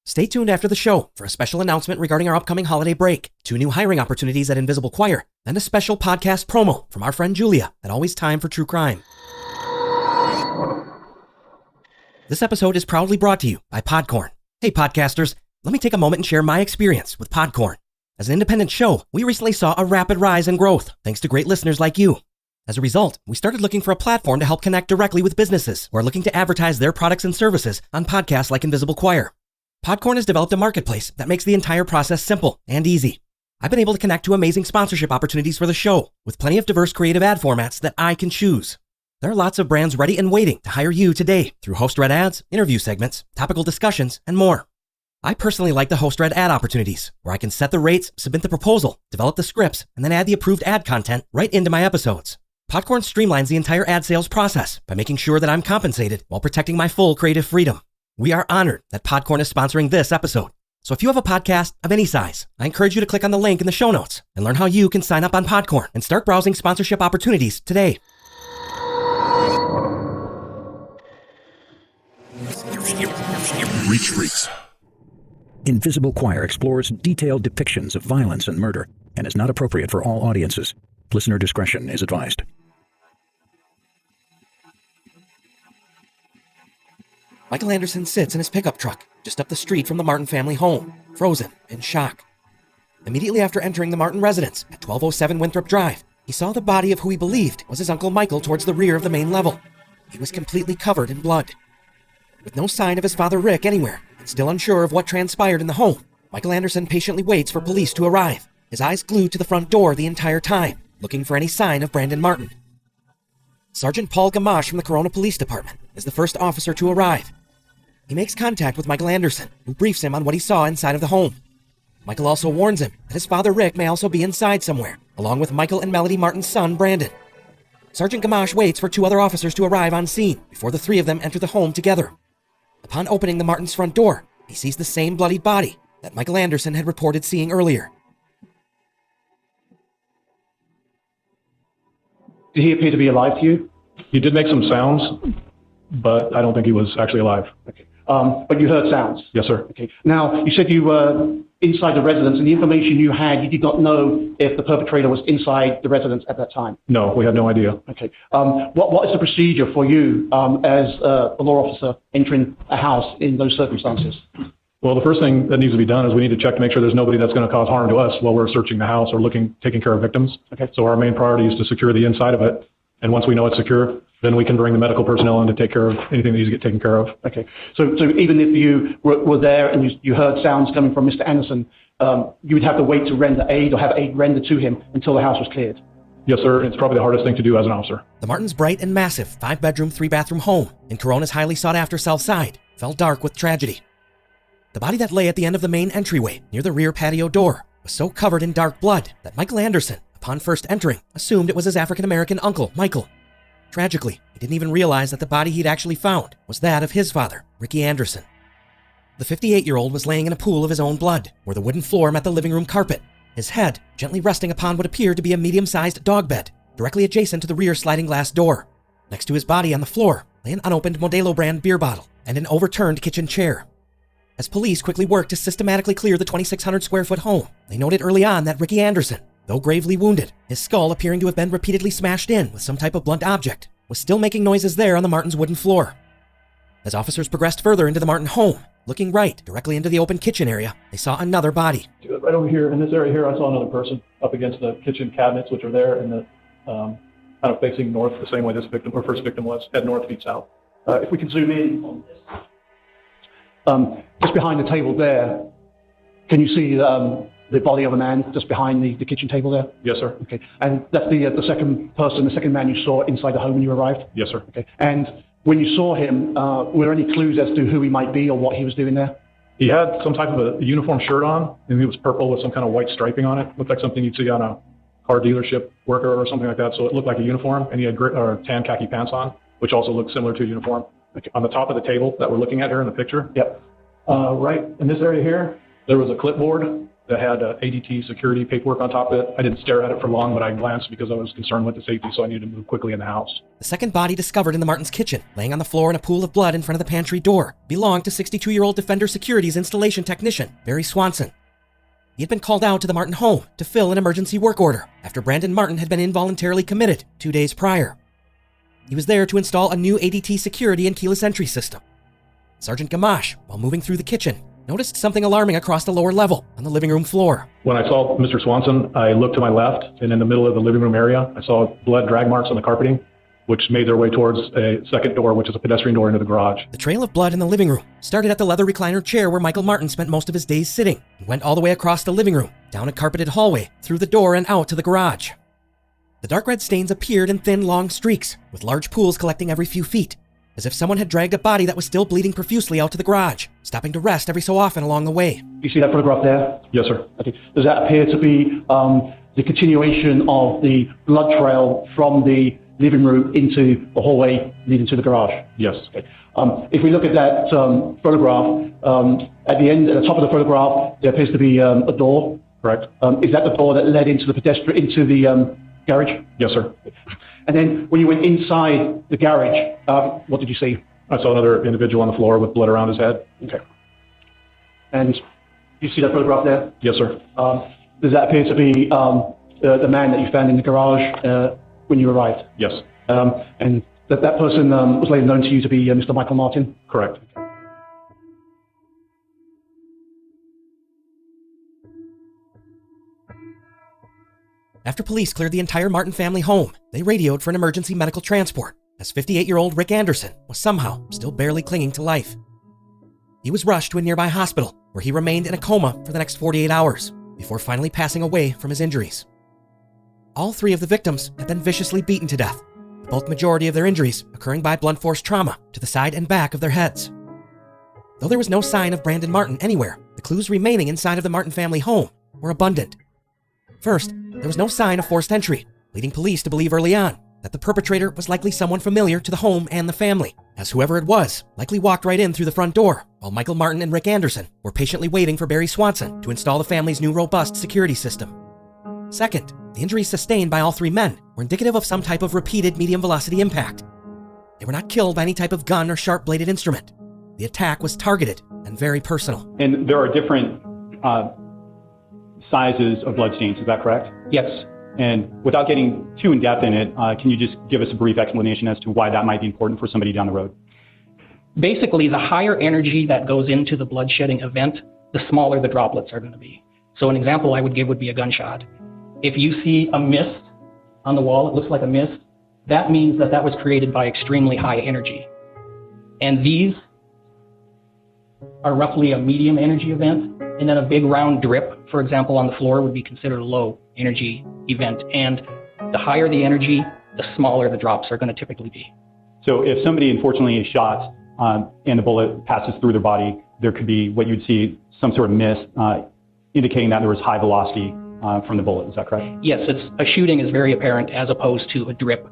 Stay tuned after the show for a special announcement regarding our upcoming holiday break, 2 new hiring opportunities at Invisible Choir, and a special podcast promo from our friend Julia at Always Time for True Crime. This episode is proudly brought to you by Podcorn. Hey podcasters, let me take a moment and share my experience with Podcorn. As an independent show, we recently saw a rapid rise in growth thanks to great listeners like you. As a result, we started looking for a platform to help connect directly with businesses who are looking to advertise their products and services on podcasts like Invisible Choir. Podcorn has developed a marketplace that makes the entire process simple and easy. I've been able to connect to amazing sponsorship opportunities for the show, with plenty of diverse creative ad formats that I can choose. There are lots of brands ready and waiting to hire you today through host-read ads, interview segments, topical discussions, and more. I personally like the host-read ad opportunities, where I can set the rates, submit the proposal, develop the scripts, and then add the approved ad content right into my episodes. Podcorn streamlines the entire ad sales process by making sure that I'm compensated while protecting my full creative freedom. We are honored that Podcorn is sponsoring this episode. So if you have a podcast of any size, I encourage you to click on the link in the show notes and learn how you can sign up on Podcorn and start browsing sponsorship opportunities today. Retreats. Invisible Choir explores detailed depictions of violence and murder and is not appropriate for all audiences. Listener discretion is advised. Michael Anderson sits in his pickup truck just up the street from the Martin family home, frozen in shock. Immediately after entering the Martin residence at 1207 Winthrop Drive, he saw the body of who he believed was his Uncle Michael towards the rear of the main level. He was completely covered in blood. With no sign of his father Rick anywhere, and still unsure of what transpired in the home, Michael Anderson patiently waits for police to arrive, his eyes glued to the front door the entire time, looking for any sign of Brandon Martin. Sergeant Paul Gamache from the Corona Police Department is the first officer to arrive. He makes contact with Michael Anderson, who briefs him on what he saw inside of the home. Michael also warns him that his father Rick may also be inside somewhere, along with Michael and Melody Martin's son, Brandon. Sergeant Gamache waits for 2 other officers to arrive on scene before the 3 of them enter the home together. Upon opening the Martins' front door, he sees the same bloodied body that Michael Anderson had reported seeing earlier. Did he appear to be alive to you? He did make some sounds, but I don't think he was actually alive. Okay. But you heard sounds? Yes, sir. Okay. Now, you said you were inside the residence, and the information you had, you did not know if the perpetrator was inside the residence at that time? No, we had no idea. Okay. What is the procedure for you as a law officer entering a house in those circumstances? Well, the first thing that needs to be done is we need to check to make sure there's nobody that's going to cause harm to us while we're searching the house or taking care of victims. Okay. So our main priority is to secure the inside of it. And once we know it's secure, then we can bring the medical personnel in to take care of anything that needs to get taken care of. Okay. So even if you were there and you heard sounds coming from Mr. Anderson, you would have to wait to render aid or have aid rendered to him until the house was cleared? Yes, sir. It's probably the hardest thing to do as an officer. The Martins' bright and massive 5-bedroom, 3-bathroom home in Corona's highly sought-after South Side fell dark with tragedy. The body that lay at the end of the main entryway near the rear patio door was so covered in dark blood that Michael Anderson, upon first entering, assumed it was his African-American uncle, Michael. Tragically, he didn't even realize that the body he'd actually found was that of his father, Ricky Anderson. The 58-year-old was laying in a pool of his own blood, where the wooden floor met the living room carpet, his head gently resting upon what appeared to be a medium-sized dog bed, directly adjacent to the rear sliding glass door. Next to his body on the floor lay an unopened Modelo brand beer bottle and an overturned kitchen chair. As police quickly worked to systematically clear the 2,600-square-foot home, they noted early on that Ricky Anderson, though gravely wounded, his skull appearing to have been repeatedly smashed in with some type of blunt object, was still making noises there on the Martins' wooden floor. As officers progressed further into the Martin home, looking right directly into the open kitchen area, they saw another body. Right over here, in this area here, I saw another person up against the kitchen cabinets, which are there, and the kind of facing north the same way this victim, or first victim was, head north, feet south. If we can zoom in on this. Just behind the table there, can you see the body of a man just behind the kitchen table there? Yes, sir. Okay. And that's the second person, the second man you saw inside the home when you arrived? Yes, sir. Okay. And when you saw him, were there any clues as to who he might be or what he was doing there? He had some type of a uniform shirt on, and it was purple with some kind of white striping on it. Looked like something you'd see on a car dealership worker or something like that. So it looked like a uniform, and he had tan khaki pants on, which also looked similar to a uniform. Okay. On the top of the table that we're looking at here in the picture. Yep. Right in this area here, there was a clipboard that had ADT security paperwork on top of it. I didn't stare at it for long, but I glanced because I was concerned with the safety, so I needed to move quickly in the house. The second body discovered in the Martins' kitchen, laying on the floor in a pool of blood in front of the pantry door, belonged to 62-year-old Defender Securities installation technician Barry Swanson. He had been called out to the Martin home to fill an emergency work order after Brandon Martin had been involuntarily committed 2 days prior. He was there to install a new ADT security and keyless entry system. Sergeant Gamache, while moving through the kitchen, noticed something alarming across the lower level on the living room floor. When I saw Mr. Swanson, I looked to my left, and in the middle of the living room area, I saw blood drag marks on the carpeting, which made their way towards a second door, which is a pedestrian door into the garage. The trail of blood in the living room started at the leather recliner chair where Michael Martin spent most of his days sitting, and went all the way across the living room, down a carpeted hallway, through the door and out to the garage. The dark red stains appeared in thin, long streaks, with large pools collecting every few feet, as if someone had dragged a body that was still bleeding profusely out to the garage, stopping to rest every so often along the way. You see that photograph there? Yes, sir. Okay. Does that appear to be the continuation of the blood trail from the living room into the hallway leading to the garage? Yes. Okay. If we look at that photograph, at the top of the photograph, there appears to be a door. Correct. Is that the door that led into the garage? Yes, sir. And then when you went inside the garage, what did you see? I saw another individual on the floor with blood around his head. Okay. And you see that photograph there? Yes, sir. Does that appear to be the man that you found in the garage when you arrived? Yes. And that person was later known to you to be Mr. Michael Martin? Correct. After police cleared the entire Martin family home, they radioed for an emergency medical transport, as 58-year-old Rick Anderson was somehow still barely clinging to life. He was rushed to a nearby hospital, where he remained in a coma for the next 48 hours, before finally passing away from his injuries. All three of the victims had been viciously beaten to death, the bulk majority of their injuries occurring by blunt force trauma to the side and back of their heads. Though there was no sign of Brandon Martin anywhere, the clues remaining inside of the Martin family home were abundant. First, there was no sign of forced entry, leading police to believe early on that the perpetrator was likely someone familiar to the home and the family, as whoever it was likely walked right in through the front door, while Michael Martin and Rick Anderson were patiently waiting for Barry Swanson to install the family's new robust security system. Second, the injuries sustained by all three men were indicative of some type of repeated medium-velocity impact. They were not killed by any type of gun or sharp-bladed instrument. The attack was targeted and very personal. And there are different sizes of bloodstains, is that correct? Yes. And without getting too in-depth in it, can you just give us a brief explanation as to why that might be important for somebody down the road? Basically, the higher energy that goes into the blood-shedding event, the smaller the droplets are going to be. So an example I would give would be a gunshot. If you see a mist on the wall, it looks like a mist, that means that that was created by extremely high energy. And these are roughly a medium energy event. And then a big round drip, for example, on the floor would be considered a low energy event. And the higher the energy, the smaller the drops are going to typically be. So if somebody unfortunately is shot and the bullet passes through their body, there could be what you'd see, some sort of mist indicating that there was high velocity from the bullet. Is that correct? Yes, a shooting is very apparent as opposed to a drip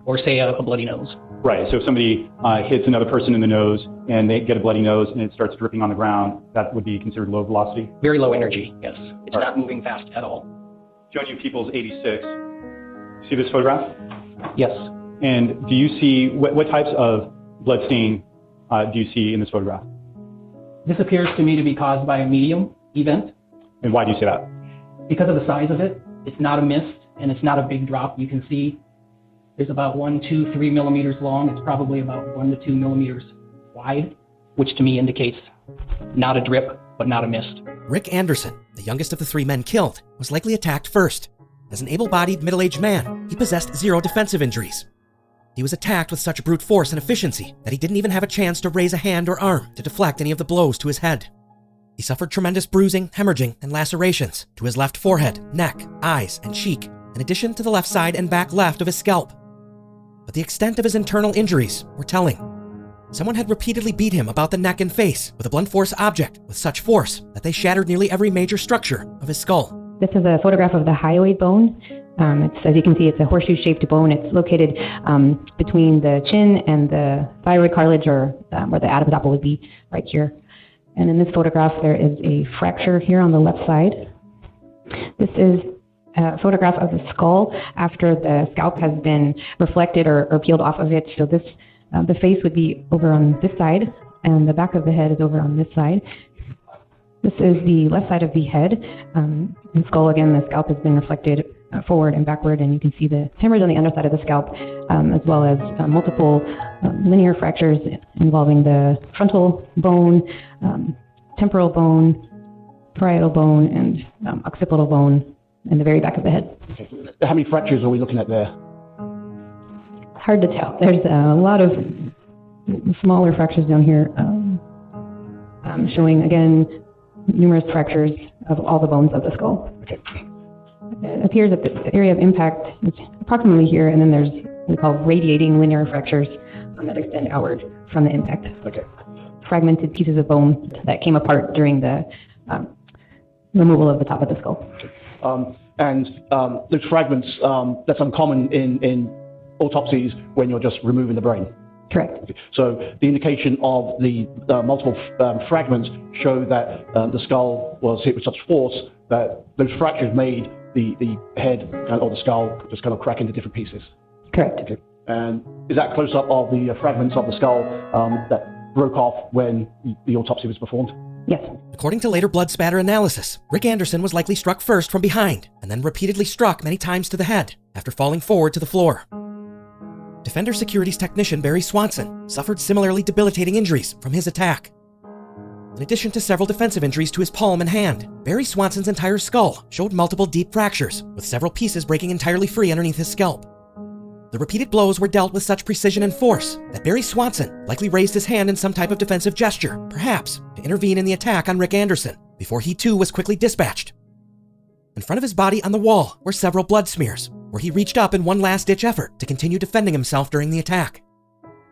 or say a bloody nose. Right. So if somebody hits another person in the nose and they get a bloody nose and it starts dripping on the ground, that would be considered low velocity? Very low energy, yes. It's All right. not moving fast at all. Showing you People's 86. See this photograph? Yes. And do you see, what types of blood stain do you see in this photograph? This appears to me to be caused by a medium event. And why do you say that? Because of the size of it, it's not a mist and it's not a big drop. You can see there's about 1, 2, 3 millimeters long. It's probably about 1 to 2 millimeters wide, which to me indicates not a drip, but not a mist. Rick Anderson, the youngest of the three men killed, was likely attacked first. As an able-bodied middle-aged man, he possessed zero defensive injuries. He was attacked with such brute force and efficiency that he didn't even have a chance to raise a hand or arm to deflect any of the blows to his head. He suffered tremendous bruising, hemorrhaging, and lacerations to his left forehead, neck, eyes, and cheek, in addition to the left side and back left of his scalp. But the extent of his internal injuries were telling. Someone had repeatedly beat him about the neck and face with a blunt force object with such force that they shattered nearly every major structure of his skull. This is a photograph of the hyoid bone. As you can see, it's a horseshoe-shaped bone. It's located between the chin and the thyroid cartilage, or where the Adam's apple would be, right here. And in this photograph, there is a fracture here on the left side This is a photograph of the skull after the scalp has been reflected or peeled off of it. So this, the face would be over on this side, and the back of the head is over on this side. This is the left side of the head. The skull, again, the scalp has been reflected forward and backward, and you can see the hemorrhage on the underside of the scalp, as well as multiple linear fractures involving the frontal bone, temporal bone, parietal bone, and occipital bone in the very back of the head. Okay. How many fractures are we looking at there? Hard to tell. There's a lot of smaller fractures down here, showing, again, numerous fractures of all the bones of the skull. Okay. It appears that the area of impact is approximately here, and then there's what we call radiating linear fractures that extend outward from the impact. Okay. Fragmented pieces of bone that came apart during the removal of the top of the skull. Those fragments, that's uncommon in autopsies when you're just removing the brain. Correct. Okay. So the indication of the multiple fragments show that the skull was hit with such force that those fractures made the head or the skull just kind of crack into different pieces. Correct. Okay. And is that close-up of the fragments of the skull that broke off when the autopsy was performed? Yes. According to later blood spatter analysis, Rick Anderson was likely struck first from behind and then repeatedly struck many times to the head after falling forward to the floor. Defender Securities technician Barry Swanson suffered similarly debilitating injuries from his attack. In addition to several defensive injuries to his palm and hand, Barry Swanson's entire skull showed multiple deep fractures, with several pieces breaking entirely free underneath his scalp. The repeated blows were dealt with such precision and force that Barry Swanson likely raised his hand in some type of defensive gesture, perhaps to intervene in the attack on Rick Anderson, before he too was quickly dispatched. In front of his body on the wall were several blood smears, where he reached up in one last-ditch effort to continue defending himself during the attack.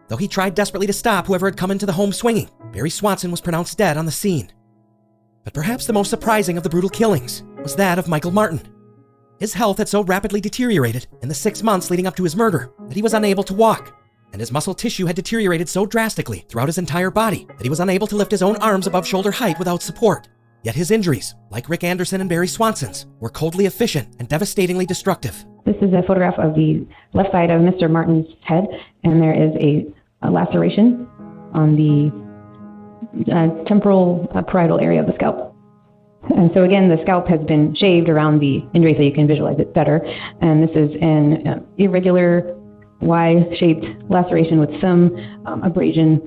Though he tried desperately to stop whoever had come into the home swinging, Barry Swanson was pronounced dead on the scene. But perhaps the most surprising of the brutal killings was that of Michael Martin. His health had so rapidly deteriorated in the 6 months leading up to his murder that he was unable to walk, and his muscle tissue had deteriorated so drastically throughout his entire body that he was unable to lift his own arms above shoulder height without support. Yet his injuries, like Rick Anderson and Barry Swanson's, were coldly efficient and devastatingly destructive. This is a photograph of the left side of Mr. Martin's head, and there is a laceration on the temporal parietal area of the scalp. And so again, the scalp has been shaved around the injury so you can visualize it better. And this is an irregular Y-shaped laceration with some abrasion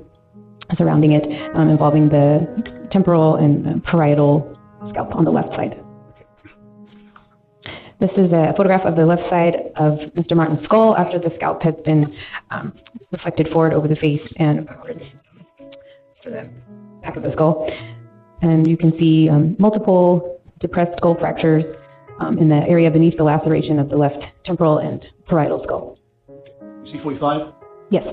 surrounding it, involving the temporal and parietal scalp on the left side. This is a photograph of the left side of Mr. Martin's skull after the scalp has been reflected forward over the face and backwards to the back of the skull. And you can see multiple depressed skull fractures in the area beneath the laceration of the left temporal and parietal skull. C45? Yes.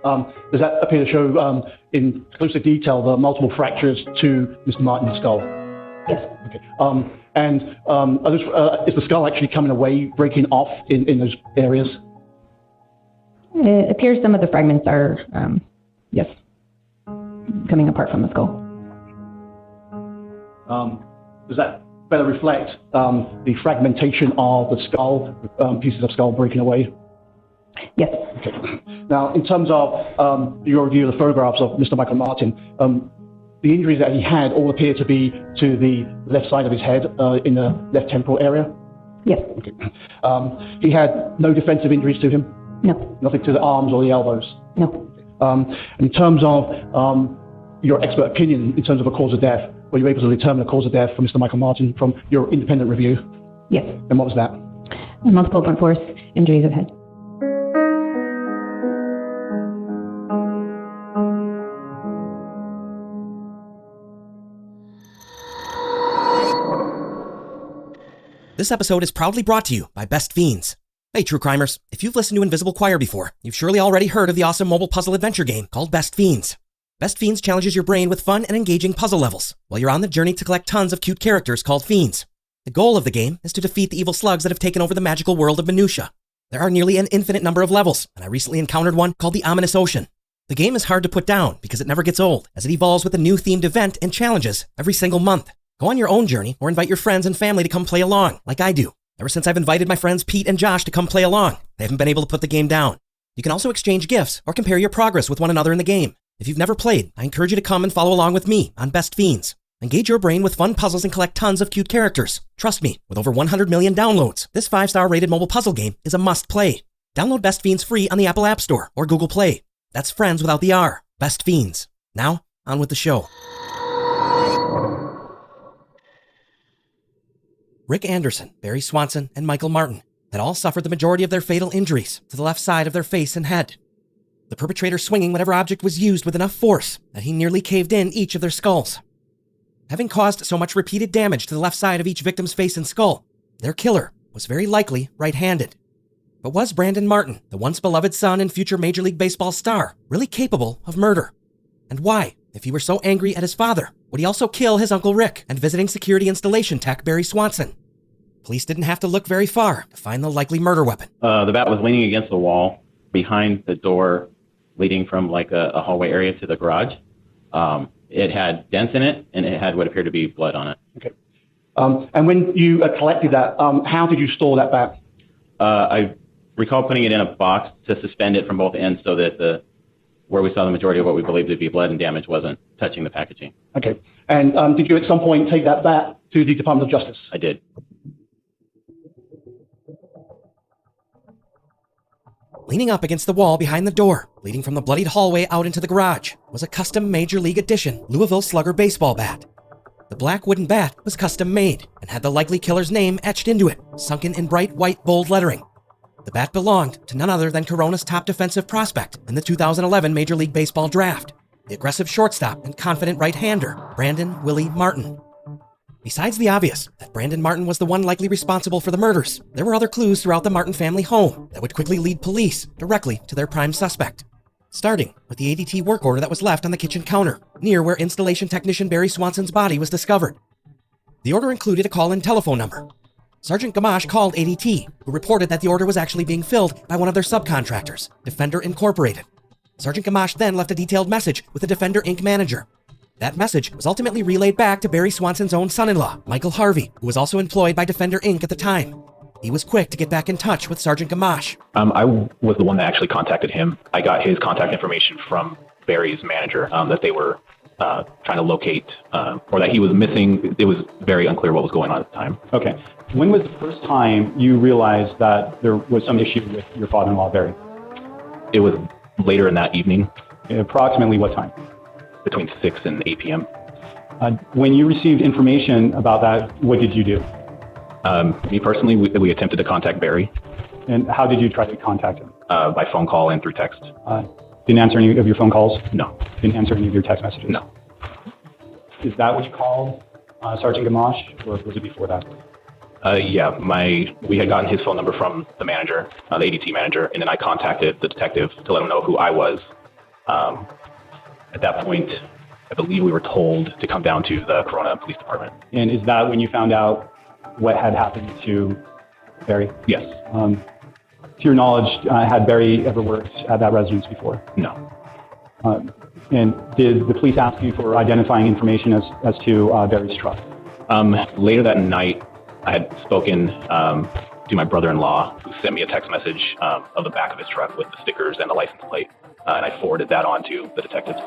Does that appear to show in closer detail the multiple fractures to Mr. Martin's skull? Yes. Okay. Is the skull actually coming away, breaking off in those areas? It appears some of the fragments are, yes, coming apart from the skull. Does that better reflect the fragmentation of the skull, pieces of skull breaking away? Yes. Okay. Now, in terms of your review of the photographs of Mr. Michael Martin, the injuries that he had all appear to be to the left side of his head in the left temporal area? Yes. Okay. He had no defensive injuries to him? No. Nothing to the arms or the elbows? No. In terms of your expert opinion, in terms of a cause of death, were you able to determine the cause of death for Mr. Michael Martin from your independent review? Yes. And what was that? Multiple blunt force injuries of head. This episode is proudly brought to you by Best Fiends. Hey, true crimers, if you've listened to Invisible Choir before, you've surely already heard of the awesome mobile puzzle adventure game called Best Fiends. Best Fiends challenges your brain with fun and engaging puzzle levels while you're on the journey to collect tons of cute characters called fiends. The goal of the game is to defeat the evil slugs that have taken over the magical world of Minutia. There are nearly an infinite number of levels, and I recently encountered one called the Ominous Ocean. The game is hard to put down because it never gets old, as it evolves with a new themed event and challenges every single month. Go on your own journey or invite your friends and family to come play along, like I do. Ever since I've invited my friends Pete and Josh to come play along, they haven't been able to put the game down. You can also exchange gifts or compare your progress with one another in the game. If you've never played, I encourage you to come and follow along with me on Best Fiends. Engage your brain with fun puzzles and collect tons of cute characters. Trust me, with over 100 million downloads, this 5-star rated mobile puzzle game is a must-play. Download Best Fiends free on the Apple App Store or Google Play. That's friends without the R. Best Fiends. Now, on with the show. Rick Anderson, Barry Swanson, and Michael Martin had all suffered the majority of their fatal injuries to the left side of their face and head. The perpetrator swinging whatever object was used with enough force that he nearly caved in each of their skulls. Having caused so much repeated damage to the left side of each victim's face and skull, their killer was very likely right-handed. But was Brandon Martin, the once beloved son and future Major League Baseball star, really capable of murder? And why, if he were so angry at his father, would he also kill his Uncle Rick and visiting security installation tech Barry Swanson? Police didn't have to look very far to find the likely murder weapon. The bat was leaning against the wall behind the door leading from like a hallway area to the garage. It had dents in it, and it had what appeared to be blood on it. Okay. And when you collected that, how did you store that bat? I recall putting it in a box to suspend it from both ends so that where we saw the majority of what we believed to be blood and damage wasn't touching the packaging. Okay. And did you at some point take that bat to the Department of Justice? I did. Leaning up against the wall behind the door, leading from the bloodied hallway out into the garage, was a custom Major League Edition Louisville Slugger baseball bat. The black wooden bat was custom made and had the likely killer's name etched into it, sunken in bright white bold lettering. The bat belonged to none other than Corona's top defensive prospect in the 2011 Major League Baseball draft, the aggressive shortstop and confident right-hander, Brandon Willie Martin. Besides the obvious that Brandon Martin was the one likely responsible for the murders, there were other clues throughout the Martin family home that would quickly lead police directly to their prime suspect. Starting with the ADT work order that was left on the kitchen counter, near where installation technician Barry Swanson's body was discovered. The order included a call-in telephone number. Sergeant Gamache called ADT, who reported that the order was actually being filled by one of their subcontractors, Defender Incorporated. Sergeant Gamache then left a detailed message with the Defender Inc. manager. That message was ultimately relayed back to Barry Swanson's own son-in-law, Michael Harvey, who was also employed by Defender Inc. at the time. He was quick to get back in touch with Sergeant Gamache. I was the one that actually contacted him. I got his contact information from Barry's manager that they were trying to locate, or that he was missing. It was very unclear what was going on at the time. Okay. When was the first time you realized that there was some issue with your father-in-law, Barry? It was later in that evening. Approximately what time? Between 6 and 8 p.m. When you received information about that, what did you do? Me personally, we attempted to contact Barry. And how did you try to contact him? By phone call and through text. Didn't answer any of your phone calls? No. Didn't answer any of your text messages? No. Is that what you called Sergeant Gamache, or was it before that? Yeah, we had gotten his phone number from the manager, the ADT manager, and then I contacted the detective to let him know who I was. At that point, I believe we were told to come down to the Corona Police Department. And is that when you found out what had happened to Barry? Yes. To your knowledge, had Barry ever worked at that residence before? No. And did the police ask you for identifying information as to Barry's truck? Later that night, I had spoken to my brother-in-law, who sent me a text message of the back of his truck with the stickers and the license plate. And I forwarded that on to the detectives.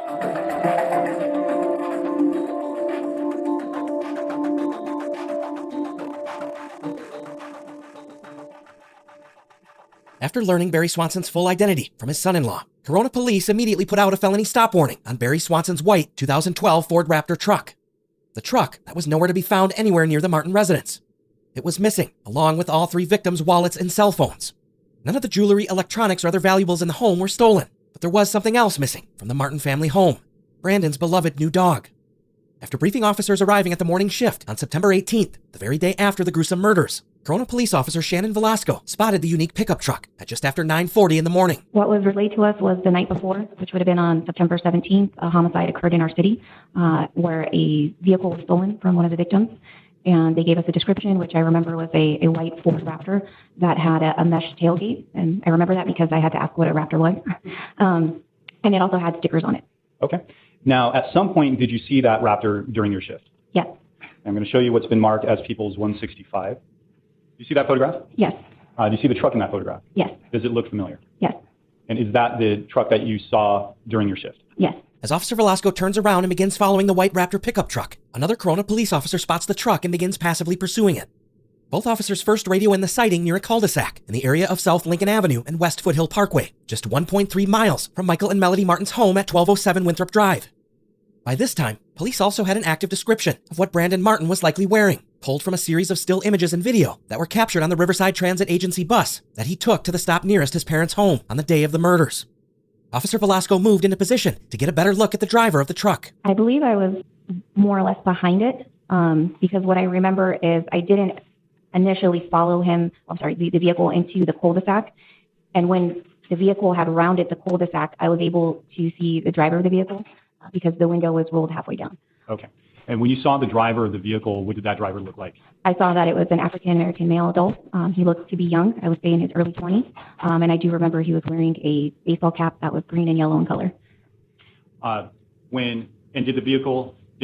After learning Barry Swanson's full identity from his son-in-law, Corona police immediately put out a felony stop warning on Barry Swanson's white 2012 Ford Raptor truck. The truck that was nowhere to be found anywhere near the Martin residence. It was missing, along with all 3 victims' wallets and cell phones. None of the jewelry, electronics, or other valuables in the home were stolen. But there was something else missing from the Martin family home, Brandon's beloved new dog. After briefing officers arriving at the morning shift on September 18th, the very day after the gruesome murders, Corona police officer Shannon Velasco spotted the unique pickup truck at just after 9:40 in the morning. What was relayed to us was the night before, which would have been on September 17th, a homicide occurred in our city where a vehicle was stolen from one of the victims. And they gave us a description, which I remember was a white Ford Raptor that had a mesh tailgate. And I remember that because I had to ask what a Raptor was. And it also had stickers on it. Okay. Now, at some point, did you see that Raptor during your shift? Yes. I'm going to show you what's been marked as People's 165. Do you see that photograph? Yes. Do you see the truck in that photograph? Yes. Does it look familiar? Yes. And is that the truck that you saw during your shift? Yes. As Officer Velasco turns around and begins following the white Raptor pickup truck, another Corona police officer spots the truck and begins passively pursuing it. Both officers first radio in the sighting near a cul-de-sac in the area of South Lincoln Avenue and West Foothill Parkway, just 1.3 miles from Michael and Melody Martin's home at 1207 Winthrop Drive. By this time, police also had an active description of what Brandon Martin was likely wearing, pulled from a series of still images and video that were captured on the Riverside Transit Agency bus that he took to the stop nearest his parents' home on the day of the murders. Officer Velasco moved into position to get a better look at the driver of the truck. I believe I was more or less behind it because what I remember is I didn't initially follow him, the vehicle into the cul-de-sac. And when the vehicle had rounded the cul-de-sac, I was able to see the driver of the vehicle because the window was rolled halfway down. Okay. And when you saw the driver of the vehicle, what did that driver look like? I saw that it was an African-American male adult. He looked to be young. I would say in his early 20s. And I do remember he was wearing a baseball cap that was green and yellow in color. Did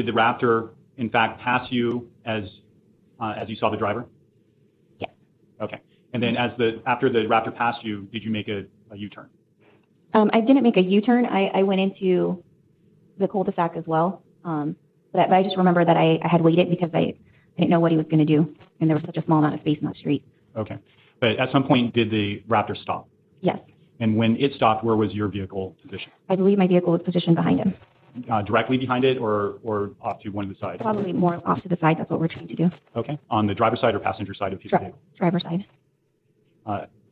the Raptor, in fact, pass you as you saw the driver? Yes. Okay. And then after the Raptor passed you, did you make a U-turn? I didn't make a U-turn. I went into the cul-de-sac as well. But I just remember that I had waited because I didn't know what he was going to do. And there was such a small amount of space in that street. Okay. But at some point, did the Raptor stop? Yes. And when it stopped, where was your vehicle positioned? I believe my vehicle was positioned behind him. Directly behind it or off to one of the sides? Probably more off to the side. That's what we're trying to do. Okay. On the driver's side or passenger side of his vehicle? Driver's side.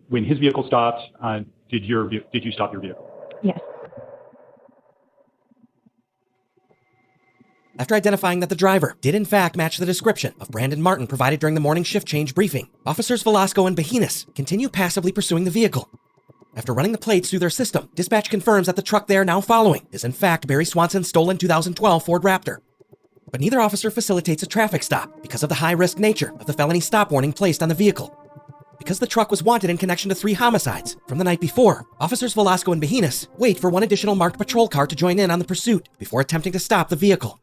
When his vehicle stopped, did you stop your vehicle? Yes. After identifying that the driver did in fact match the description of Brandon Martin provided during the morning shift change briefing, Officers Velasco and Bejinas continue passively pursuing the vehicle. After running the plates through their system, dispatch confirms that the truck they are now following is in fact Barry Swanson's stolen 2012 Ford Raptor. But neither officer facilitates a traffic stop because of the high-risk nature of the felony stop warning placed on the vehicle. Because the truck was wanted in connection to 3 homicides from the night before, Officers Velasco and Bejinas wait for one additional marked patrol car to join in on the pursuit before attempting to stop the vehicle.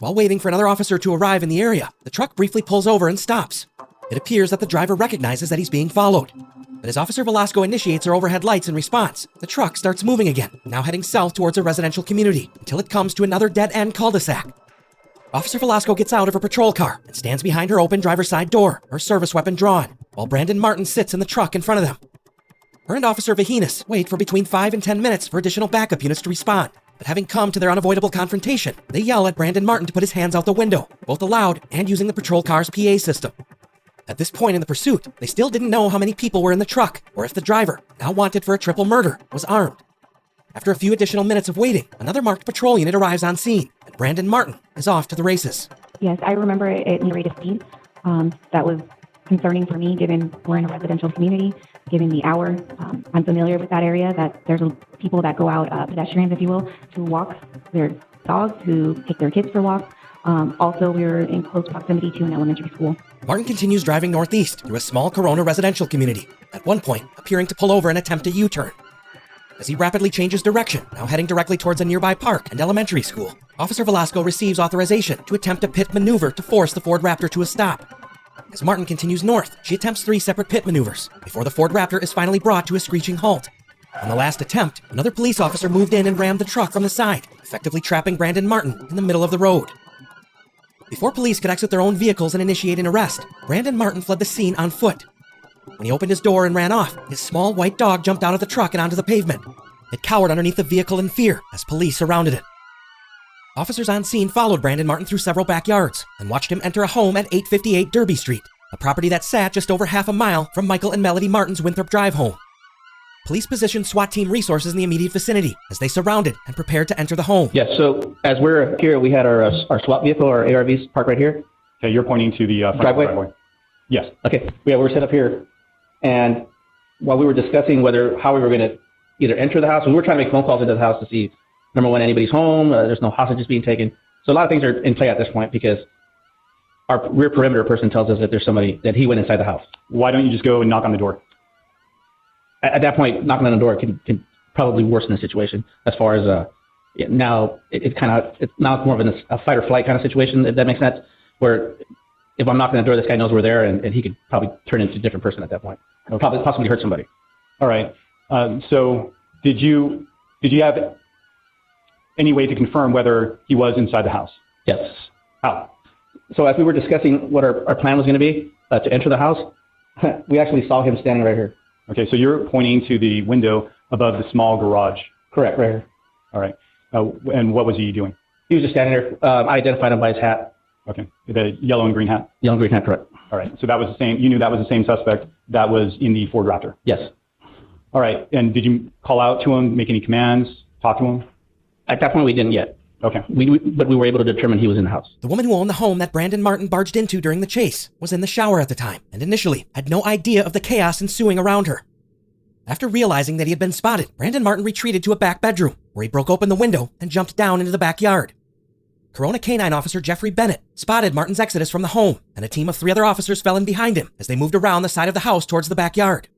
While waiting for another officer to arrive in the area, the truck briefly pulls over and stops. It appears that the driver recognizes that he's being followed. But as Officer Velasco initiates her overhead lights in response, the truck starts moving again, now heading south towards a residential community, until it comes to another dead-end cul-de-sac. Officer Velasco gets out of her patrol car and stands behind her open driver's side door, her service weapon drawn, while Brandon Martin sits in the truck in front of them. Her and Officer Bejinas wait for between 5 and 10 minutes for additional backup units to respond. But having come to their unavoidable confrontation, they yell at Brandon Martin to put his hands out the window, both aloud and using the patrol car's PA system. At this point in the pursuit, they still didn't know how many people were in the truck, or if the driver, now wanted for a triple murder, was armed. After a few additional minutes of waiting, another marked patrol unit arrives on scene, and Brandon Martin is off to the races. Yes, I remember it at rate of speed. That was concerning for me, given we're in a residential community, given the hour. I'm familiar with that area, that there's people that go out, pedestrians, if you will, to walk their dogs, who take their kids for walks. Also, we were in close proximity to an elementary school. Martin continues driving northeast through a small Corona residential community, at one point appearing to pull over and attempt a U-turn. As he rapidly changes direction, now heading directly towards a nearby park and elementary school, Officer Velasco receives authorization to attempt a pit maneuver to force the Ford Raptor to a stop. As Martin continues north, she attempts 3 separate pit maneuvers before the Ford Raptor is finally brought to a screeching halt. On the last attempt, another police officer moved in and rammed the truck from the side, effectively trapping Brandon Martin in the middle of the road. Before police could exit their own vehicles and initiate an arrest, Brandon Martin fled the scene on foot. When he opened his door and ran off, his small white dog jumped out of the truck and onto the pavement. It cowered underneath the vehicle in fear as police surrounded it. Officers on scene followed Brandon Martin through several backyards and watched him enter a home at 858 Derby Street, a property that sat just over half a mile from Michael and Melody Martin's Winthrop Drive home. Police positioned SWAT team resources in the immediate vicinity as they surrounded and prepared to enter the home. Yes, so as we're here, we had our SWAT vehicle, our ARVs, parked right here. Okay, you're pointing to the front driveway. Yes. Okay, yeah, we're set up here. And while we were discussing how we were going to either enter the house, we were trying to make phone calls into the house to see, number one, anybody's home, there's no hostages being taken. So a lot of things are in play at this point because our rear perimeter person tells us that there's somebody, that he went inside the house. Why don't you just go and knock on the door? At that point, knocking on the door can probably worsen the situation as far as now it's more of a fight or flight kind of situation, if that makes sense. where if I'm knocking on the door, this guy knows we're there, and he could probably turn into a different person at that point. Probably possibly hurt somebody. All right. So did you have any way to confirm whether he was inside the house? Yes. How? So as we were discussing what our plan was going to be to enter the house, we actually saw him standing right here. Okay, so you're pointing to the window above the small garage. Correct, right here. All right. And what was he doing? He was just standing there. I identified him by his hat. Okay, the yellow and green hat. Yellow and green hat, correct. All right, so that was the same. You knew that was the same suspect that was in the Ford Raptor. Yes. All right, and did you call out to him, make any commands, talk to him? At that point, we didn't yet. Okay. But we were able to determine he was in the house. The woman who owned the home that Brandon Martin barged into during the chase was in the shower at the time and initially had no idea of the chaos ensuing around her. After realizing that he had been spotted, Brandon Martin retreated to a back bedroom where he broke open the window and jumped down into the backyard. Corona Canine Officer Jeffrey Bennett spotted Martin's exodus from the home, and a team of 3 other officers fell in behind him as they moved around the side of the house towards the backyard.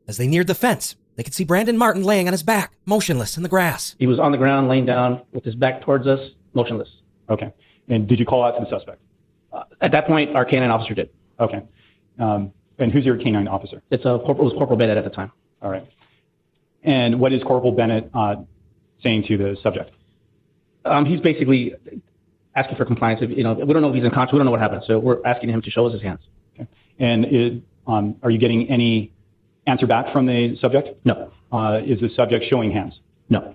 As they neared the fence, they could see Brandon Martin laying on his back, motionless in the grass. He was on the ground, laying down with his back towards us, motionless. Okay. And did you call out to the suspect? At that point, our canine officer did. Okay. And who's your canine officer? It was Corporal Bennett at the time. All right. And what is Corporal Bennett saying to the subject? He's basically asking for compliance. We don't know if he's unconscious. We don't know what happened. So we're asking him to show us his hands. Okay. And are you getting any answer back from the subject? No. Is the subject showing hands? No.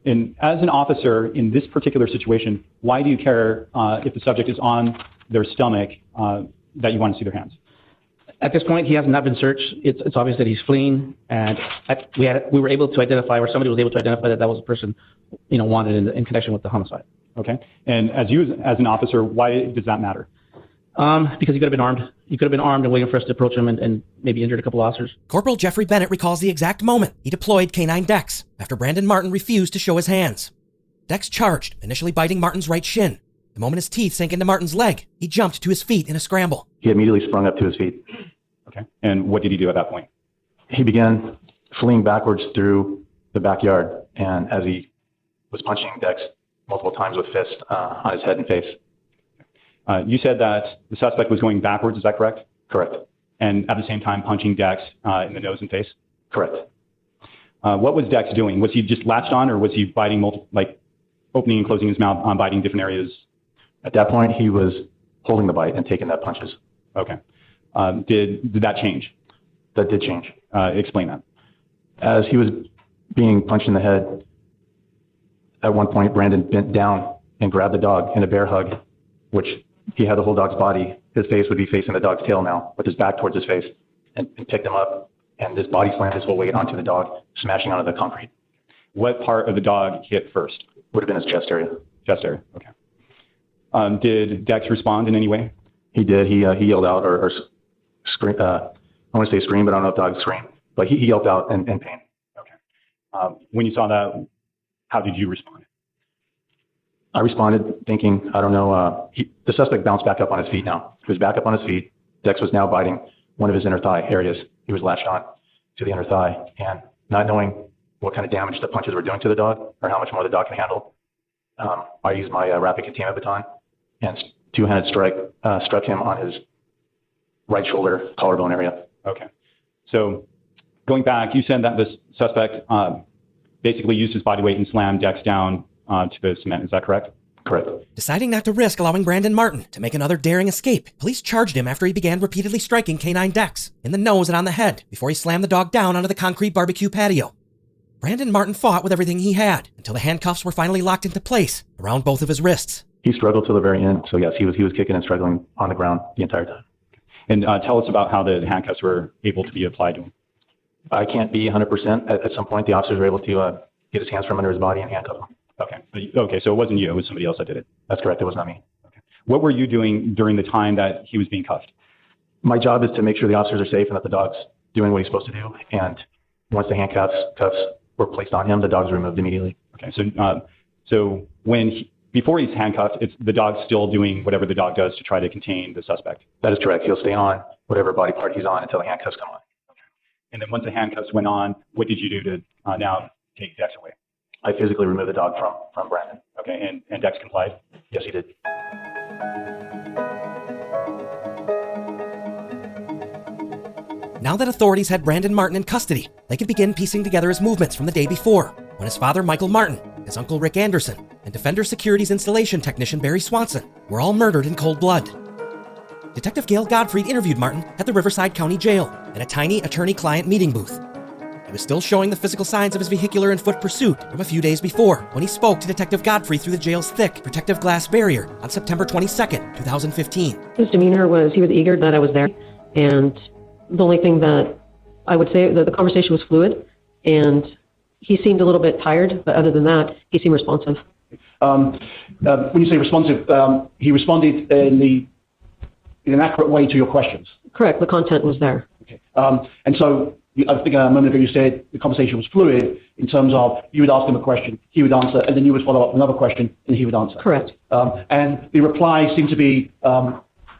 And as an officer in this particular situation, why do you care if the subject is on their stomach that you want to see their hands? At this point, he has not been searched. It's obvious that he's fleeing, and we were able to identify, or somebody was able to identify that was a person, wanted in connection with the homicide. Okay. And as an officer, why does that matter? Because he could have been armed. He could have been armed and waiting for us to approach him and maybe injured a couple officers. Corporal Jeffrey Bennett recalls the exact moment he deployed K-9 Dex after Brandon Martin refused to show his hands. Dex charged, initially biting Martin's right shin. The moment his teeth sank into Martin's leg, he jumped to his feet in a scramble. He immediately sprung up to his feet. Okay. And what did he do at that point? He began fleeing backwards through the backyard, and as he was punching Dex multiple times with fists on his head and face. You said that the suspect was going backwards, is that correct? Correct. And at the same time punching Dex in the nose and face? Correct. What was Dex doing? Was he just latched on, or was he biting opening and closing his mouth, biting different areas? At that point, he was holding the bite and taking that punches. Okay. Did that change? That did change. Explain that. As he was being punched in the head, at one point, Brandon bent down and grabbed the dog in a bear hug, which he had the whole dog's body. His face would be facing the dog's tail now, with his back towards his face, and picked him up, and his body slammed his whole weight onto the dog, smashing onto the concrete. What part of the dog hit first? Would have been his chest area. Chest area, okay. Did Dex respond in any way? He did. He yelled out or screamed. I want to say scream, but I don't know if dogs scream. But he yelled out in pain. Okay. When you saw that, how did you respond? I responded thinking, I don't know, the suspect bounced back up on his feet now. He was back up on his feet. Dex was now biting one of his inner thigh areas. He was latched on to the inner thigh, and not knowing what kind of damage the punches were doing to the dog or how much more the dog can handle, I used my rapid containment baton and two-handed struck him on his right shoulder collarbone area. Okay. So going back, you said that the suspect basically used his body weight and slammed Dex down to the cement. Is that correct? Correct. Deciding not to risk allowing Brandon Martin to make another daring escape, police charged him after he began repeatedly striking K-9 Dex in the nose and on the head before he slammed the dog down onto the concrete barbecue patio. Brandon Martin fought with everything he had until the handcuffs were finally locked into place around both of his wrists. He struggled till the very end. So yes, he was kicking and struggling on the ground the entire time. And tell us about how the handcuffs were able to be applied to him. I can't be 100%. At some point, the officers were able to get his hands from under his body and handcuff him. Okay, so it wasn't you, it was somebody else that did it. That's correct, it was not me. Okay. What were you doing during the time that he was being cuffed? My job is to make sure the officers are safe and that the dog's doing what he's supposed to do. And once the handcuffs were placed on him, the dog's removed immediately. Okay, so before he's handcuffed, the dog's still doing whatever the dog does to try to contain the suspect? That is correct. He'll stay on whatever body part he's on until the handcuffs come on. Okay. And then once the handcuffs went on, what did you do to now take Dex away? I physically removed the dog from Brandon. Okay, and Dex complied? Yes, he did. Now that authorities had Brandon Martin in custody, they could begin piecing together his movements from the day before, when his father, Michael Martin, his uncle, Rick Anderson, and Defender Securities installation technician Barry Swanson were all murdered in cold blood. Detective Gail Gottfried interviewed Martin at the Riverside County Jail in a tiny attorney-client meeting booth. He was still showing the physical signs of his vehicular and foot pursuit from a few days before when he spoke to Detective Godfrey through the jail's thick protective glass barrier on September 22nd, 2015. His demeanor was, he was eager that I was there, and the only thing that I would say that the conversation was fluid, and he seemed a little bit tired, but other than that, he seemed responsive. When you say responsive, he responded in an accurate way to your questions. Correct, the content was there. Okay. And so I think a moment ago you said the conversation was fluid in terms of you would ask him a question, he would answer, and then you would follow up with another question, and he would answer. Correct. And the reply seemed to be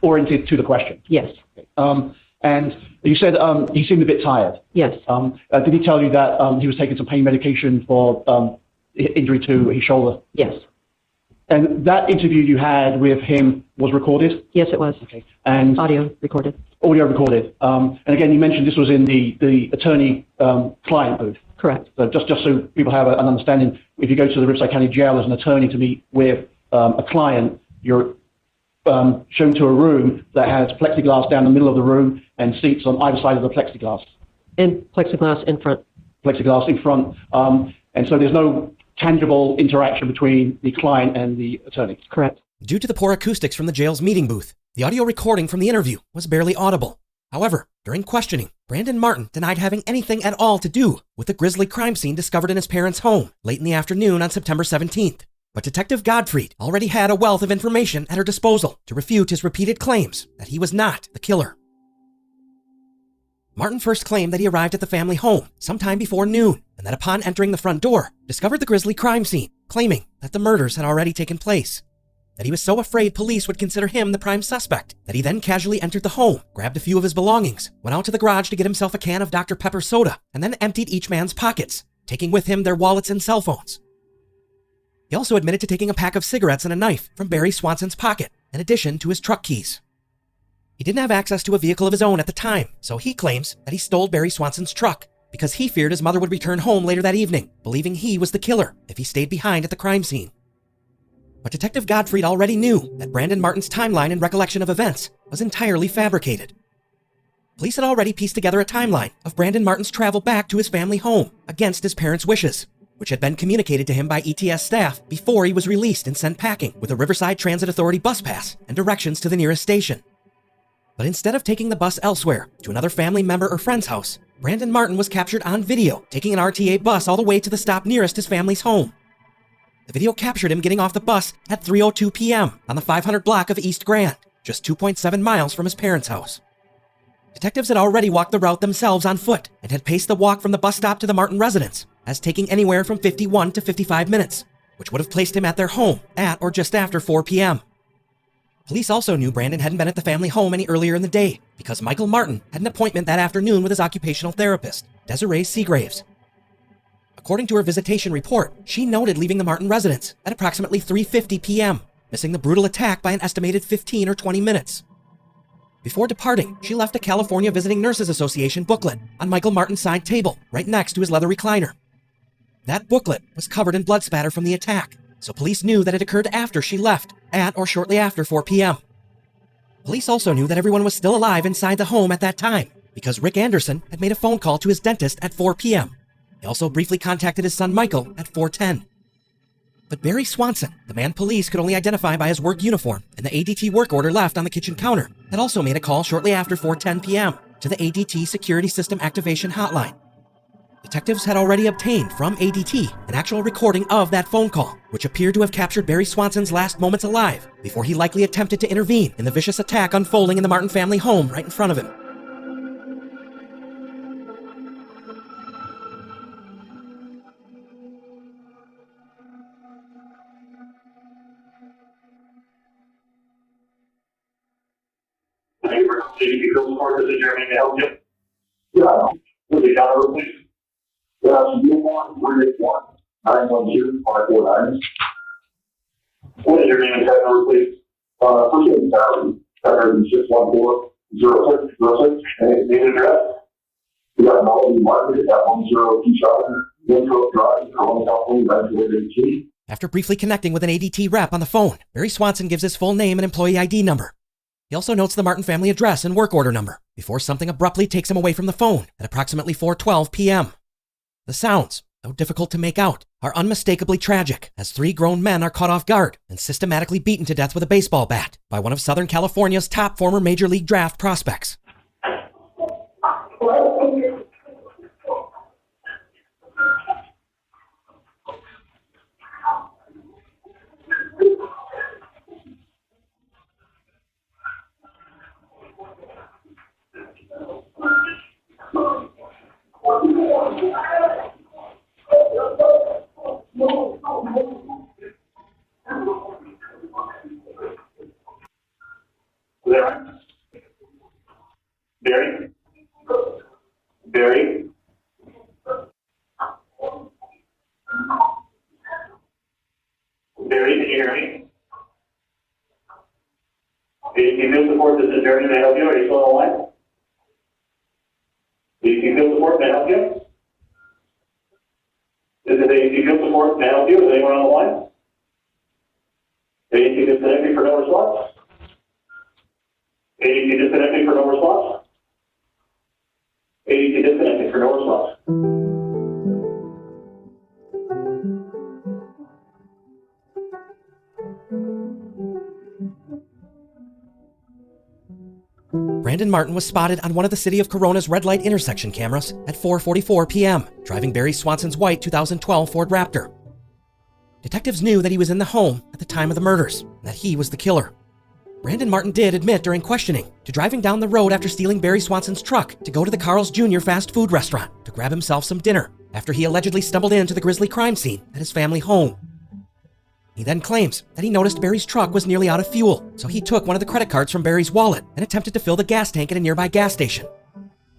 oriented to the question. Yes. Okay. And you said he seemed a bit tired. Yes. Did he tell you that he was taking some pain medication for injury to his shoulder? Yes. And that interview you had with him was recorded? Yes, it was. Okay. And audio recorded. Audio recorded. And again, you mentioned this was in the attorney-client booth. Correct. So just so people have an understanding, if you go to the Riverside County Jail as an attorney to meet with a client, you're shown to a room that has plexiglass down the middle of the room and seats on either side of the plexiglass. And plexiglass in front. Plexiglass in front. And so there's no tangible interaction between the client and the attorney. Correct. Due to the poor acoustics from the jail's meeting booth, the audio recording from the interview was barely audible. However, during questioning, Brandon Martin denied having anything at all to do with the grisly crime scene discovered in his parents' home late in the afternoon on September 17th. But Detective Gottfried already had a wealth of information at her disposal to refute his repeated claims that he was not the killer. Martin first claimed that he arrived at the family home sometime before noon, and that upon entering the front door, discovered the grisly crime scene, claiming that the murders had already taken place. That he was so afraid police would consider him the prime suspect, that he then casually entered the home, grabbed a few of his belongings, went out to the garage to get himself a can of Dr. Pepper soda, and then emptied each man's pockets, taking with him their wallets and cell phones. He also admitted to taking a pack of cigarettes and a knife from Barry Swanson's pocket, in addition to his truck keys. He didn't have access to a vehicle of his own at the time, so he claims that he stole Barry Swanson's truck because he feared his mother would return home later that evening, believing he was the killer if he stayed behind at the crime scene. But Detective Gottfried already knew that Brandon Martin's timeline and recollection of events was entirely fabricated. Police had already pieced together a timeline of Brandon Martin's travel back to his family home against his parents' wishes, which had been communicated to him by ETS staff before he was released and sent packing with a Riverside Transit Authority bus pass and directions to the nearest station. But instead of taking the bus elsewhere, to another family member or friend's house, Brandon Martin was captured on video, taking an RTA bus all the way to the stop nearest his family's home. The video captured him getting off the bus at 3:02 p.m. on the 500 block of East Grand, just 2.7 miles from his parents' house. Detectives had already walked the route themselves on foot and had paced the walk from the bus stop to the Martin residence as taking anywhere from 51 to 55 minutes, which would have placed him at their home at or just after 4 p.m. Police also knew Brandon hadn't been at the family home any earlier in the day because Michael Martin had an appointment that afternoon with his occupational therapist, Desiree Seagraves. According to her visitation report, she noted leaving the Martin residence at approximately 3:50 p.m., missing the brutal attack by an estimated 15 or 20 minutes. Before departing, she left a California Visiting Nurses Association booklet on Michael Martin's side table, right next to his leather recliner. That booklet was covered in blood spatter from the attack, so police knew that it occurred after she left, at or shortly after 4 p.m. Police also knew that everyone was still alive inside the home at that time, because Rick Anderson had made a phone call to his dentist at 4 p.m. He also briefly contacted his son Michael at 4:10. But Barry Swanson, the man police could only identify by his work uniform and the ADT work order left on the kitchen counter, had also made a call shortly after 4:10 p.m. to the ADT Security System Activation Hotline. Detectives had already obtained from ADT an actual recording of that phone call, which appeared to have captured Barry Swanson's last moments alive before he likely attempted to intervene in the vicious attack unfolding in the Martin family home right in front of him. Jeremy, may I help you? Yeah. Was it got over, please? Yeah, it's a new one. Where is one? 912-549. What is your name and tag number, please? First name is Sally. Tag number is 614-0606. And name and address? We got Brandon Willie Martin at 102 Winthrop Drive, Corona, California, 918. After briefly connecting with an ADT rep on the phone, Barry Swanson gives his full name and employee ID number. He also notes the Martin family address and work order number before something abruptly takes him away from the phone at approximately 4:12 p.m. The sounds, though difficult to make out, are unmistakably tragic as 3 grown men are caught off guard and systematically beaten to death with a baseball bat by one of Southern California's top former Major League draft prospects. Barry? Barry? Barry, can you hear me? ADT Field Support, this is Barry. May I help you? Are you still on the line? ADT Field Support, may I help you? This is ADT Field Support, may I help you? Is anyone on the line? ADT disconnecting for no response? ADT disconnecting for no response? ADT disconnecting for no response. Brandon Martin was spotted on one of the city of Corona's red light intersection cameras at 4:44 p.m., driving Barry Swanson's white 2012 Ford Raptor. Detectives knew that he was in the home at the time of the murders, and that he was the killer. Brandon Martin did admit during questioning to driving down the road after stealing Barry Swanson's truck to go to the Carl's Jr. fast food restaurant to grab himself some dinner after he allegedly stumbled into the grisly crime scene at his family home. He then claims that he noticed Barry's truck was nearly out of fuel, so he took one of the credit cards from Barry's wallet and attempted to fill the gas tank at a nearby gas station.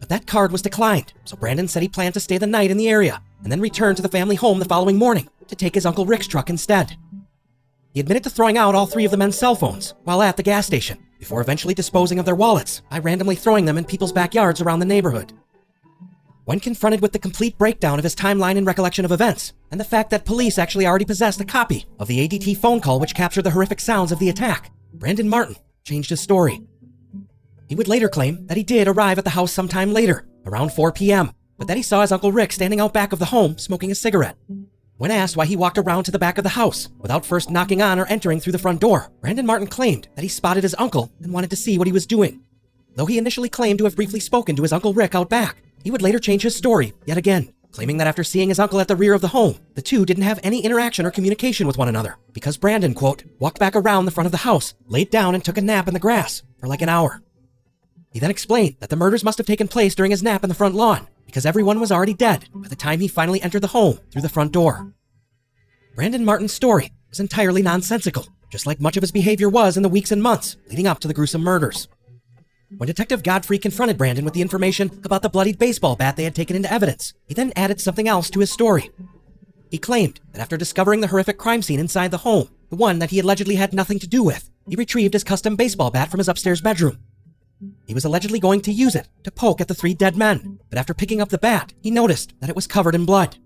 But that card was declined, so Brandon said he planned to stay the night in the area and then return to the family home the following morning to take his Uncle Rick's truck instead. He admitted to throwing out all 3 of the men's cell phones while at the gas station, before eventually disposing of their wallets by randomly throwing them in people's backyards around the neighborhood. When confronted with the complete breakdown of his timeline and recollection of events, and the fact that police actually already possessed a copy of the ADT phone call which captured the horrific sounds of the attack, Brandon Martin changed his story. He would later claim that he did arrive at the house sometime later, around 4 p.m., but that he saw his Uncle Rick standing out back of the home smoking a cigarette. When asked why he walked around to the back of the house without first knocking on or entering through the front door, Brandon Martin claimed that he spotted his uncle and wanted to see what he was doing. Though he initially claimed to have briefly spoken to his Uncle Rick out back, he would later change his story yet again, claiming that after seeing his uncle at the rear of the home, the two didn't have any interaction or communication with one another because Brandon, quote, walked back around the front of the house, laid down and took a nap in the grass for like an hour. He then explained that the murders must have taken place during his nap in the front lawn because everyone was already dead by the time he finally entered the home through the front door. Brandon Martin's story was entirely nonsensical, just like much of his behavior was in the weeks and months leading up to the gruesome murders. When Detective Godfrey confronted Brandon with the information about the bloodied baseball bat they had taken into evidence, he then added something else to his story. He claimed that after discovering the horrific crime scene inside the home, the one that he allegedly had nothing to do with, he retrieved his custom baseball bat from his upstairs bedroom. He was allegedly going to use it to poke at the 3 dead men, but after picking up the bat, he noticed that it was covered in blood.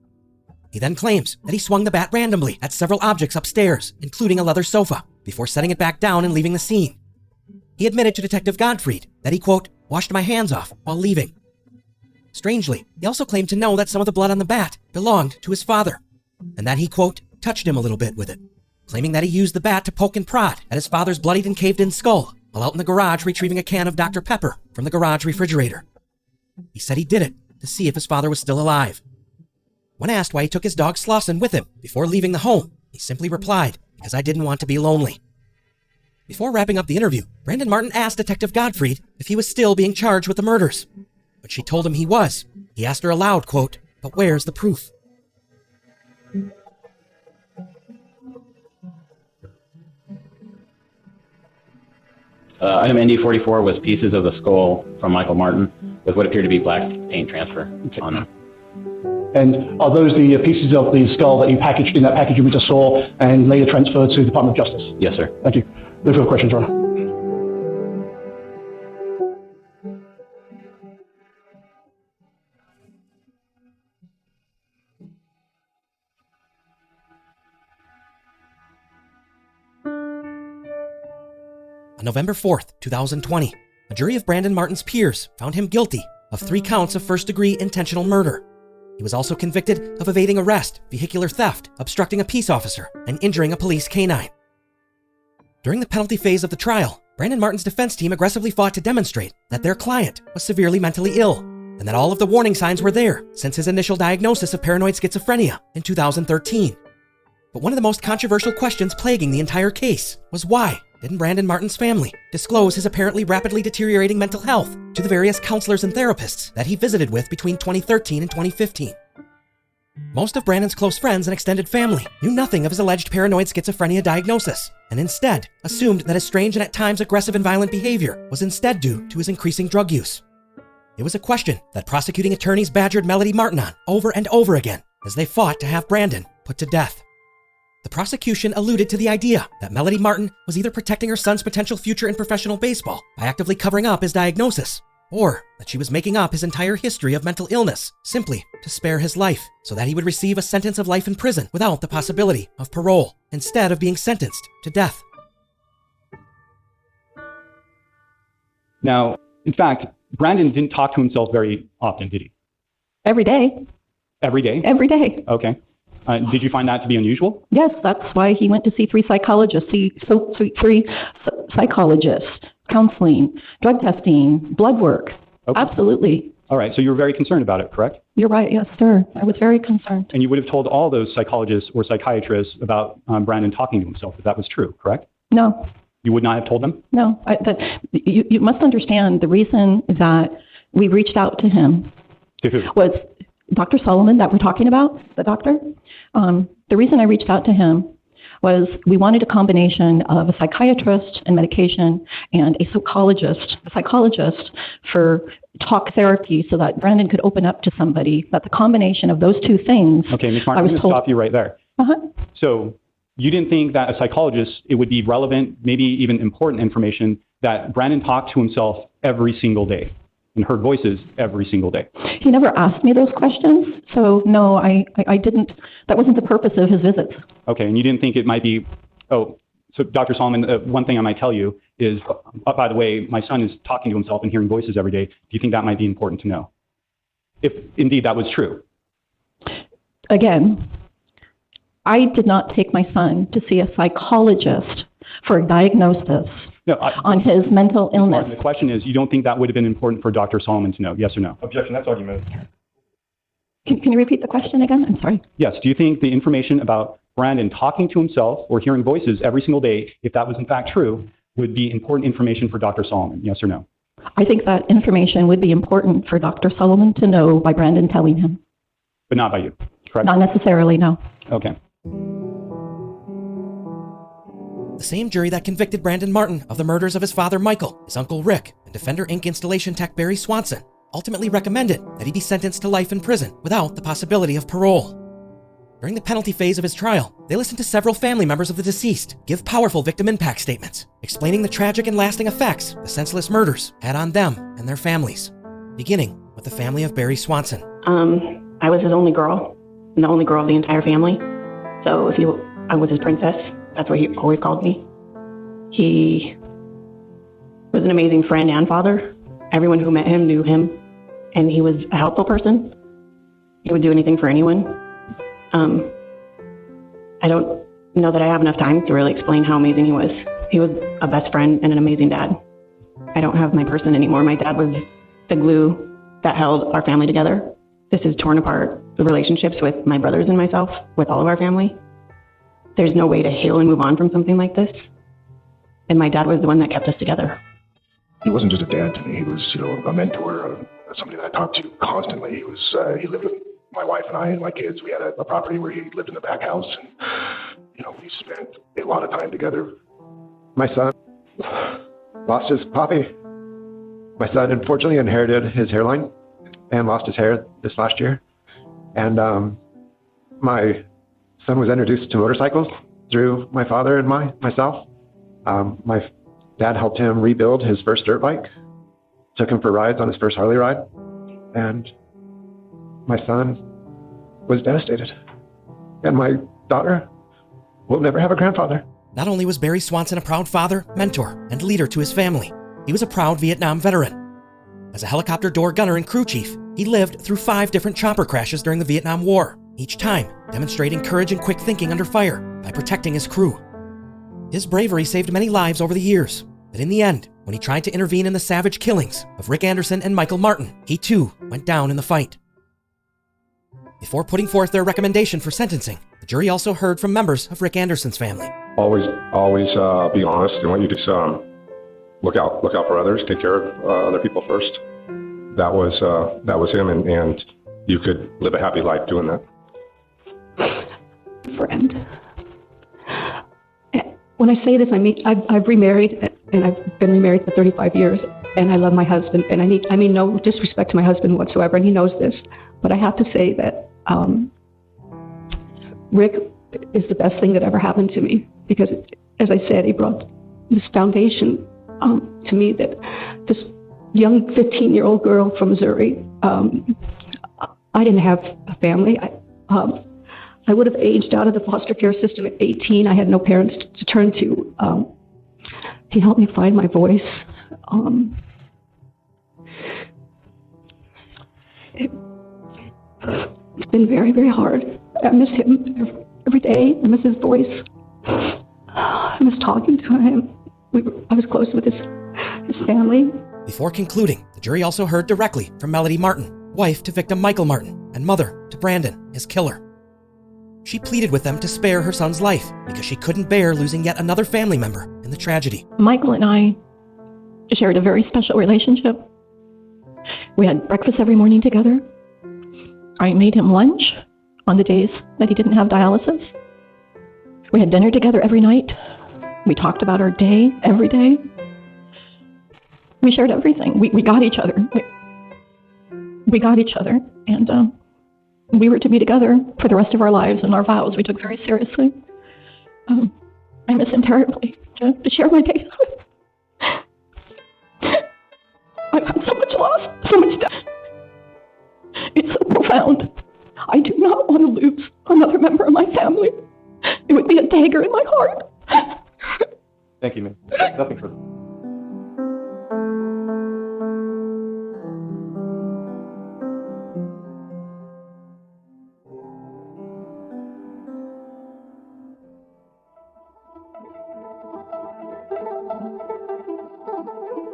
He then claims that he swung the bat randomly at several objects upstairs, including a leather sofa, before setting it back down and leaving the scene. He admitted to Detective Godfrey that he, quote, washed my hands off while leaving. Strangely, he also claimed to know that some of the blood on the bat belonged to his father, and that he, quote, touched him a little bit with it, claiming that he used the bat to poke and prod at his father's bloodied and caved-in skull while out in the garage retrieving a can of Dr. Pepper from the garage refrigerator. He said he did it to see if his father was still alive. When asked why he took his dog Slauson with him before leaving the home, he simply replied, because I didn't want to be lonely. Before wrapping up the interview, Brandon Martin asked Detective Godfrey if he was still being charged with the murders. But she told him he was. He asked her aloud, quote, but where's the proof? Item ND44 was pieces of the skull from Michael Martin with what appeared to be black paint transfer on them. And are those the pieces of the skull that you packaged in that package we just saw and later transferred to the Department of Justice? Yes, sir. Thank you. No further questions, Your Honor. On November 4th, 2020, a jury of Brandon Martin's peers found him guilty of 3 counts of first-degree intentional murder. He was also convicted of evading arrest, vehicular theft, obstructing a peace officer, and injuring a police canine. During the penalty phase of the trial, Brandon Martin's defense team aggressively fought to demonstrate that their client was severely mentally ill, and that all of the warning signs were there since his initial diagnosis of paranoid schizophrenia in 2013. But one of the most controversial questions plaguing the entire case was why didn't Brandon Martin's family disclose his apparently rapidly deteriorating mental health to the various counselors and therapists that he visited with between 2013 and 2015? Most of Brandon's close friends and extended family knew nothing of his alleged paranoid schizophrenia diagnosis, and instead assumed that his strange and at times aggressive and violent behavior was instead due to his increasing drug use. It was a question that prosecuting attorneys badgered Melody Martin on over and over again as they fought to have Brandon put to death. The prosecution alluded to the idea that Melody Martin was either protecting her son's potential future in professional baseball by actively covering up his diagnosis, or that she was making up his entire history of mental illness simply to spare his life so that he would receive a sentence of life in prison without the possibility of parole, instead of being sentenced to death. Now, in fact, Brandon didn't talk to himself very often, did he? Every day. Every day? Every day. Okay. Did you find that to be unusual? Yes, that's why he went to see 3 psychologists, three psychologists, counseling, drug testing, blood work. Okay. Absolutely. All right, so you were very concerned about it, correct? You're right, yes, sir. I was very concerned. And you would have told all those psychologists or psychiatrists about Brandon talking to himself, if that was true, correct? No. You would not have told them? No. You must understand the reason that we reached out to him To who? was Dr. Solomon that we're talking about, the doctor. The reason I reached out to him was we wanted a combination of a psychiatrist and medication and a psychologist for talk therapy so that Brandon could open up to somebody, that the combination of those 2 things. Okay, Ms. Martin, I'm going to stop you right there. So you didn't think that a psychologist, it would be relevant, maybe even important information that Brandon talked to himself every single day and heard voices every single day? He never asked me those questions, so no, I didn't. That wasn't the purpose of his visits. Okay, and you didn't think it might be, so Dr. Solomon, one thing I might tell you is, by the way, my son is talking to himself and hearing voices every day. Do you think that might be important to know? If indeed that was true. Again, I did not take my son to see a psychologist for a diagnosis on his mental illness. The question is, you don't think that would have been important for Dr. Solomon to know, yes or no? Objection, that's argument. Can you repeat the question again? I'm sorry. Yes, do you think the information about Brandon talking to himself or hearing voices every single day, if that was in fact true, would be important information for Dr. Solomon, yes or no? I think that information would be important for Dr. Solomon to know by Brandon telling him. But not by you, correct? Not necessarily, no. Okay. The same jury that convicted Brandon Martin of the murders of his father Michael, his uncle Rick, and Defender Inc. installation tech Barry Swanson ultimately recommended that he be sentenced to life in prison without the possibility of parole. During the penalty phase of his trial, they listened to several family members of the deceased give powerful victim impact statements, explaining the tragic and lasting effects the senseless murders had on them and their families, beginning with the family of Barry Swanson. I was his only girl, and the only girl of the entire family. So I was his princess. That's what he always called me. He was an amazing friend and father. Everyone who met him knew him, and he was a helpful person. He would do anything for anyone. I don't know that I have enough time to really explain how amazing he was. He was a best friend and an amazing dad. I don't have my person anymore. My dad was the glue that held our family together. This has torn apart the relationships with my brothers and myself, with all of our family. There's no way to heal and move on from something like this. And my dad was the one that kept us together. He wasn't just a dad to me. He was, a mentor, somebody that I talked to constantly. He lived with my wife and I and my kids. We had a property where he lived in the back house, and we spent a lot of time together. My son lost his poppy. My son unfortunately inherited his hairline and lost his hair this last year. And my son was introduced to motorcycles through my father and myself. My dad helped him rebuild his first dirt bike, took him for rides on his first Harley ride, and my son was devastated. And my daughter will never have a grandfather. Not only was Barry Swanson a proud father, mentor, and leader to his family, he was a proud Vietnam veteran. As a helicopter door gunner and crew chief, he lived through 5 different chopper crashes during the Vietnam War, each time demonstrating courage and quick thinking under fire by protecting his crew. His bravery saved many lives over the years, but in the end, when he tried to intervene in the savage killings of Rick Anderson and Michael Martin, he too went down in the fight. Before putting forth their recommendation for sentencing, the jury also heard from members of Rick Anderson's family. Always be honest, and what you just look out for others, take care of other people first. That was him, and you could live a happy life doing that. Friend. When I say this, I mean I've remarried, and I've been remarried for 35 years, and I love my husband, and I mean no disrespect to my husband whatsoever, and he knows this, but I have to say that Rick is the best thing that ever happened to me, because, as I said, he brought this foundation to me that this young 15-year-old girl from Missouri, I didn't have a family. I would have aged out of the foster care system at 18. I had no parents to turn to. He helped me find my voice. It's been very, very hard. I miss him every day. I miss his voice. I miss talking to him. I was close with his family. Before concluding, the jury also heard directly from Melody Martin, wife to victim Michael Martin, and mother to Brandon, his killer. She pleaded with them to spare her son's life because she couldn't bear losing yet another family member in the tragedy. Michael and I shared a very special relationship. We had breakfast every morning together. I made him lunch on the days that he didn't have dialysis. We had dinner together every night. We talked about our day every day. We shared everything. We got each other. We got each other, and we were to be together for the rest of our lives, and our vows we took very seriously. I miss him terribly. To share my days with. I've had so much loss, so much death. It's so profound. I do not want to lose another member of my family. It would be a dagger in my heart. Thank you, ma'am. Nothing further.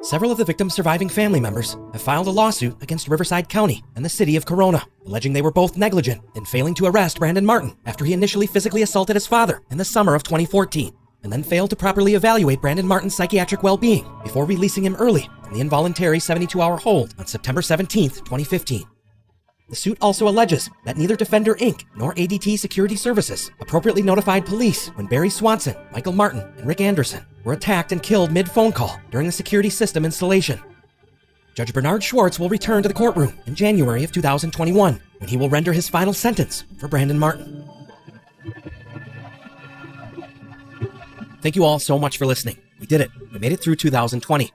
Several of the victims' surviving family members have filed a lawsuit against Riverside County and the city of Corona, alleging they were both negligent in failing to arrest Brandon Martin after he initially physically assaulted his father in the summer of 2014, and then failed to properly evaluate Brandon Martin's psychiatric well-being before releasing him early from the involuntary 72-hour hold on September 17, 2015. The suit also alleges that neither Defender Inc. nor ADT Security Services appropriately notified police when Barry Swanson, Michael Martin, and Rick Anderson were attacked and killed mid-phone call during the security system installation. Judge Bernard Schwartz will return to the courtroom in January of 2021 when he will render his final sentence for Brandon Martin. Thank you all so much for listening. We did it. We made it through 2020.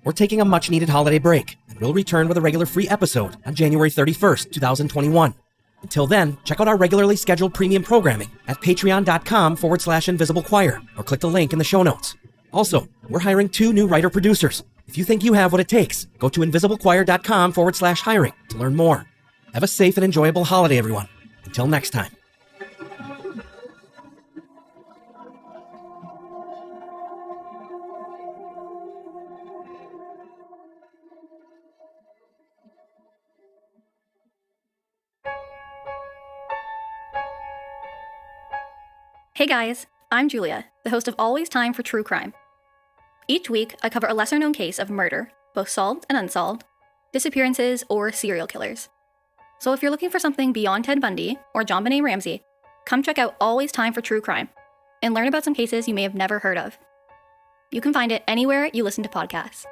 We're taking a much-needed holiday break, and we'll return with a regular free episode on January 31st, 2021. Until then, check out our regularly scheduled premium programming at patreon.com/Invisible Choir, or click the link in the show notes. Also, we're hiring 2 new writer-producers. If you think you have what it takes, go to invisiblechoir.com/hiring to learn more. Have a safe and enjoyable holiday, everyone. Until next time. Hey guys, I'm Julia, the host of Always Time for True Crime. Each week, I cover a lesser-known case of murder, both solved and unsolved, disappearances, or serial killers. So if you're looking for something beyond Ted Bundy or JonBenet Ramsey, come check out Always Time for True Crime and learn about some cases you may have never heard of. You can find it anywhere you listen to podcasts.